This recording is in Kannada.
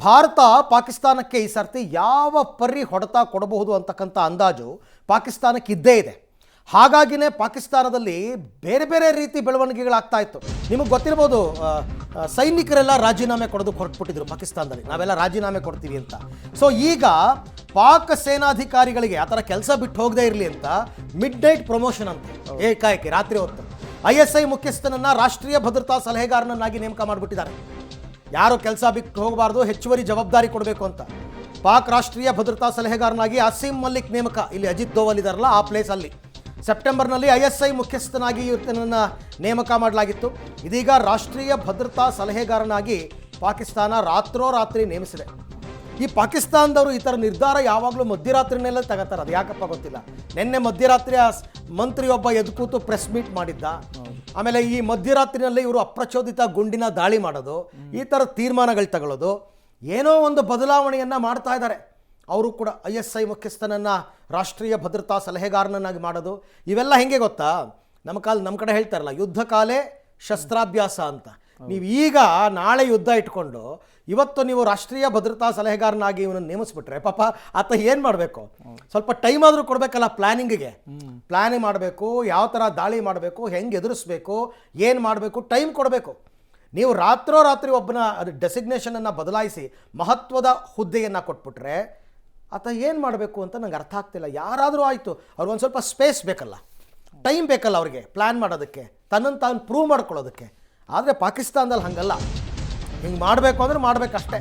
ಭಾರತ ಪಾಕಿಸ್ತಾನಕ್ಕೆ ಈ ಸರ್ತಿ ಯಾವ ಪರಿ ಹೊಡೆತ ಕೊಡಬಹುದು ಅಂತಕ್ಕಂಥ ಅಂದಾಜು ಪಾಕಿಸ್ತಾನಕ್ಕೆ ಇದ್ದೇ ಇದೆ. ಹಾಗಾಗಿನೇ ಪಾಕಿಸ್ತಾನದಲ್ಲಿ ಬೇರೆ ಬೇರೆ ರೀತಿ ಬೆಳವಣಿಗೆಗಳಾಗ್ತಾ ಇತ್ತು. ನಿಮಗೆ ಗೊತ್ತಿರ್ಬೋದು, ಸೈನಿಕರೆಲ್ಲ ರಾಜೀನಾಮೆ ಕೊಡೋದಕ್ಕೆ ಹೊರಟುಬಿಟ್ಟಿದ್ರು ಪಾಕಿಸ್ತಾನದಲ್ಲಿ, ನಾವೆಲ್ಲ ರಾಜೀನಾಮೆ ಕೊಡ್ತೀವಿ ಅಂತ. ಸೊ ಈಗ ಪಾಕ್ ಸೇನಾಧಿಕಾರಿಗಳಿಗೆ ಆ ಥರ ಕೆಲಸ ಬಿಟ್ಟು ಹೋಗದೇ ಇರಲಿ ಅಂತ ಮಿಡ್ ನೈಟ್ ಪ್ರಮೋಷನ್ ಅಂತ ಏಕಾಏಕಿ ರಾತ್ರಿ ಹೊತ್ತು ISI ಮುಖ್ಯಸ್ಥನನ್ನು ರಾಷ್ಟ್ರೀಯ ಭದ್ರತಾ ಸಲಹೆಗಾರನನ್ನಾಗಿ ನೇಮಕ ಮಾಡಿಬಿಟ್ಟಿದ್ದಾರೆ. ಯಾರು ಕೆಲಸ ಬಿಟ್ಟು ಹೋಗಬಾರ್ದು, ಹೆಚ್ಚುವರಿ ಜವಾಬ್ದಾರಿ ಕೊಡಬೇಕು ಅಂತ. ಪಾಕ್ ರಾಷ್ಟ್ರೀಯ ಭದ್ರತಾ ಸಲಹೆಗಾರನಾಗಿ ಅಸೀಂ ಮಲ್ಲಿಕ್ ನೇಮಕ. ಇಲ್ಲಿ ಅಜಿತ್ ದೋವಲ್ ಇದಾರಲ್ಲ ಆ ಪ್ಲೇಸಲ್ಲಿ ಸೆಪ್ಟೆಂಬರ್ನಲ್ಲಿ ISI ಮುಖ್ಯಸ್ಥನಾಗಿ ಇವತ್ತನ್ನು ನೇಮಕ ಮಾಡಲಾಗಿತ್ತು. ಇದೀಗ ರಾಷ್ಟ್ರೀಯ ಭದ್ರತಾ ಸಲಹೆಗಾರನಾಗಿ ಪಾಕಿಸ್ತಾನ ರಾತ್ರೋರಾತ್ರಿ ನೇಮಿಸಿದೆ. ಈ ಪಾಕಿಸ್ತಾನದವರು ಈ ಥರ ನಿರ್ಧಾರ ಯಾವಾಗಲೂ ಮಧ್ಯರಾತ್ರಿನಲ್ಲೇ ತಗೋತಾರೆ. ಅದು ಯಾಕಪ್ಪ ಗೊತ್ತಿಲ್ಲ. ನಿನ್ನೆ ಮಧ್ಯರಾತ್ರಿ ಮಂತ್ರಿಯೊಬ್ಬ ಎದ್ದು ಕೂತು ಪ್ರೆಸ್ ಮೀಟ್ ಮಾಡಿದ್ದ. ಆಮೇಲೆ ಈ ಮಧ್ಯರಾತ್ರಿನಲ್ಲಿ ಇವರು ಅಪ್ರಚೋದಿತ ಗುಂಡಿನ ದಾಳಿ ಮಾಡೋದು, ಈ ಥರ ತೀರ್ಮಾನಗಳು ತಗೊಳ್ಳೋದು, ಏನೋ ಒಂದು ಬದಲಾವಣೆಯನ್ನು ಮಾಡ್ತಾ ಇದ್ದಾರೆ. ಅವರು ಕೂಡ ISI ಮುಖ್ಯಸ್ಥನನ್ನು ರಾಷ್ಟ್ರೀಯ ಭದ್ರತಾ ಸಲಹೆಗಾರನನ್ನಾಗಿ ಮಾಡೋದು. ಇವೆಲ್ಲ ಹೆಂಗೆ ಗೊತ್ತಾ, ನಮ್ಮ ಕಡೆ ಹೇಳ್ತಾರಲ್ಲ, ಯುದ್ಧ ಕಾಲೇ ಶಸ್ತ್ರಾಭ್ಯಾಸ ಅಂತ. ನೀವು ಈಗ ನಾಳೆ ಯುದ್ಧ ಇಟ್ಕೊಂಡು ಇವತ್ತು ನೀವು ರಾಷ್ಟ್ರೀಯ ಭದ್ರತಾ ಸಲಹೆಗಾರನಾಗಿ ಇವನನ್ನು ನೇಮಿಸ್ಬಿಟ್ರೆ ಪಾಪ ಆತ ಏನು ಮಾಡಬೇಕು? ಸ್ವಲ್ಪ ಟೈಮ್ ಆದರೂ ಕೊಡಬೇಕಲ್ಲ ಪ್ಲ್ಯಾನಿಂಗಿಗೆ. ಪ್ಲ್ಯಾನಿಂಗ್ ಮಾಡಬೇಕು, ಯಾವ ಥರ ದಾಳಿ ಮಾಡಬೇಕು, ಹೆಂಗೆ ಎದುರಿಸ್ಬೇಕು, ಏನು ಮಾಡಬೇಕು, ಟೈಮ್ ಕೊಡಬೇಕು. ನೀವು ರಾತ್ರೋರಾತ್ರಿ ಒಬ್ಬನ ಡೆಸಿಗ್ನೇಷನನ್ನು ಬದಲಾಯಿಸಿ ಮಹತ್ವದ ಹುದ್ದೆಯನ್ನು ಕೊಟ್ಬಿಟ್ರೆ ಆತ ಏನು ಮಾಡಬೇಕು ಅಂತ ನಂಗೆ ಅರ್ಥ ಆಗ್ತಿಲ್ಲ. ಯಾರಾದರೂ ಆಯಿತು, ಅವ್ರಿಗೊಂದು ಸ್ವಲ್ಪ ಸ್ಪೇಸ್ ಬೇಕಲ್ಲ, ಟೈಮ್ ಬೇಕಲ್ಲ ಅವ್ರಿಗೆ ಪ್ಲ್ಯಾನ್ ಮಾಡೋದಕ್ಕೆ, ತನ್ನನ್ನು ತಾನು ಪ್ರೂವ್ ಮಾಡ್ಕೊಳ್ಳೋದಕ್ಕೆ. ಆದರೆ ಪಾಕಿಸ್ತಾನದಲ್ಲಿ ಹಾಗಲ್ಲ. ಹಿಂಗೆ ಮಾಡಬೇಕು ಅಂದರೆ ಮಾಡಬೇಕಷ್ಟೇ.